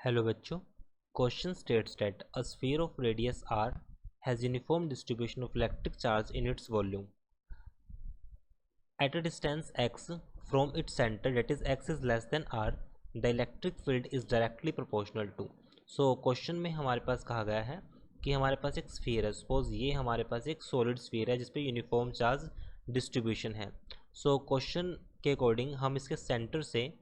Hello बच्चों, question states that a sphere of radius r has uniform distribution of electric charge in its volume at a distance x from its center, that is x is less than r, the electric field is directly proportional to। So question में हमारे पास कहा गया है कि हमारे पास एक sphere है। Suppose ये हमारे पास एक सॉलिड स्फीयर है जिसपे यूनिफॉर्म चार्ज डिस्ट्रीब्यूशन है। सो क्वेश्चन के अकॉर्डिंग हम इसके सेंटर से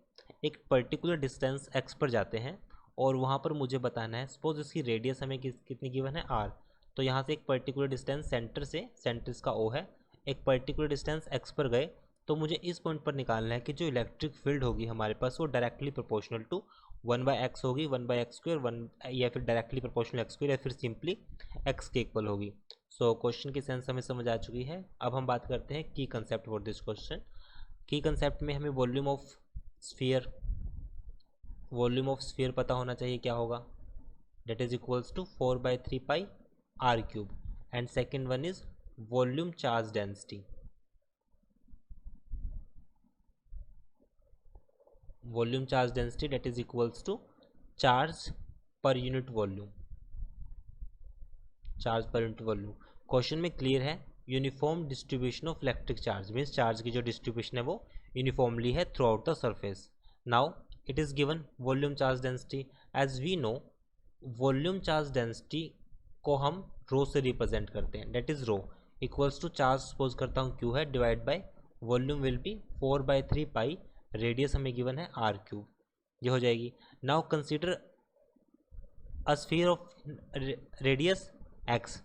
एक पर्टिकुलर डिस्टेंस x पर जाते हैं और वहाँ पर मुझे बताना है, सपोज इसकी रेडियस हमें कितनी गिवन है r। तो यहाँ से एक पर्टिकुलर डिस्टेंस सेंटर से, सेंटर इसका O है, एक पर्टिकुलर डिस्टेंस x पर गए तो मुझे इस पॉइंट पर निकालना है कि जो इलेक्ट्रिक फील्ड होगी हमारे पास वो डायरेक्टली प्रोपोर्शनल टू 1/x होगी, 1/x स्क्वायर, 1 या फिर डायरेक्टली प्रोपोर्शनल x स्क्वायर या फिर सिंपली x के इक्वल होगी। सो क्वेश्चन की सेंस हमें समझ आ चुकी है। अब हम बात करते हैं की कंसेप्ट फॉर दिस क्वेश्चन। की कंसेप्ट में हमें वॉल्यूम ऑफ स्फीयर पता होना चाहिए, क्या होगा, that is equals to 4/3 pi r cube, and second one is volume charge density that is equals to charge per unit volume। Question में clear है, uniform distribution of electric charge means charge की जो distribution है वो uniformly है throughout the surface. Now it is given volume charge density, as we know volume charge density को हम rho से रिप्रेजेंट करते हैं, that is rho equals to charge suppose करता हूँ q है divide by volume will be 4/3 pi, radius हमें given है r क्यूब, ये हो जाएगी। Now consider a sphere of radius x।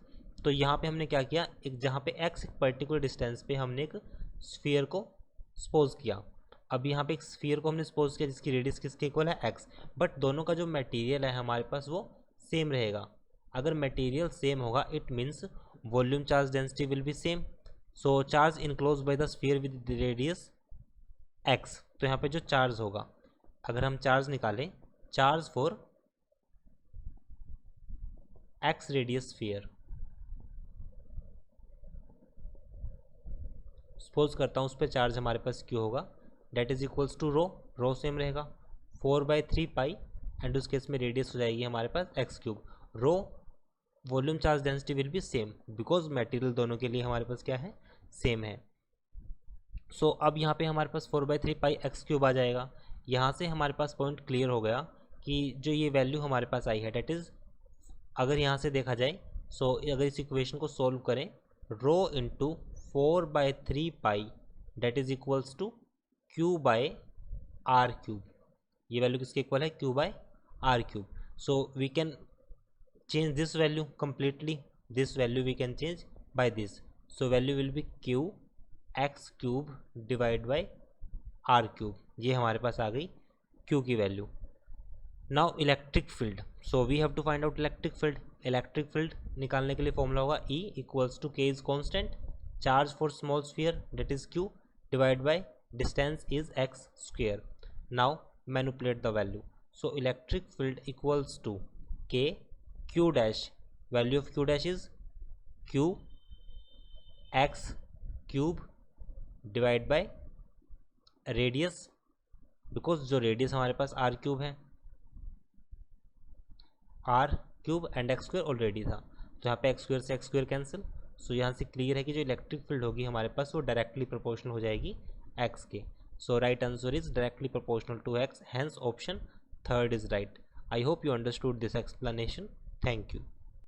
तो यहाँ पे हमने क्या किया, एक जहाँ पे x एक पर्टिकुलर डिस्टेंस पे हमने एक स्फीयर को सपोज किया। अब यहाँ पे एक स्फीयर को हमने सपोज किया जिसकी रेडियस किसके इक्वल है x, बट दोनों का जो मटेरियल है हमारे पास वो सेम रहेगा। अगर मटेरियल सेम होगा it means volume charge density will be same. So charge enclose by the sphere with radius x, तो यहाँ पे जो चार्ज होगा, अगर हम चार्ज निकालें, charge for x radius sphere, suppose करता हूँ उस पर चार्ज हमारे पास q होगा, that is equals to rho same रहेगा 4/3 पाई, एंड उस केस में रेडियस हो जाएगी हमारे पास x cube. Rho volume charge density will be same because material दोनों के लिए हमारे पास क्या है, सेम है। सो अब यहाँ पे हमारे पास 4/3 पाई x क्यूब आ जाएगा। यहाँ से हमारे पास पॉइंट क्लियर हो गया कि जो ये वैल्यू हमारे पास आई है, डेट इज, अगर यहाँ से देखा जाए, सो अगर इस इक्वेशन को सोल्व करें, rho into 4/3 pi that is equals to q by r cube, ये वैल्यू किसके इक्वल है, q by r cube. So we can change this value completely, this value we can change by this, so value will be q x cube divide by r cube, ये हमारे पास आ गई q की value. Now electric field, so we have to find out electric field. Electric field निकालने के लिए formula होगा E equals to k is constant, charge for small sphere that is q divide by distance is x square. Now manipulate the value. So electric field equals to k q dash, value of q dash is q x cube divide by radius, because जो radius हमारे पास r cube है, r cube and x square already था, तो यहाँ पे x square से x square cancel. सो यहाँ से क्लियर है कि जो इलेक्ट्रिक फील्ड होगी हमारे पास वो डायरेक्टली प्रोपोर्शनल हो जाएगी x के। So right answer is directly proportional to x, hence option third is right. I hope you understood this explanation. Thank you.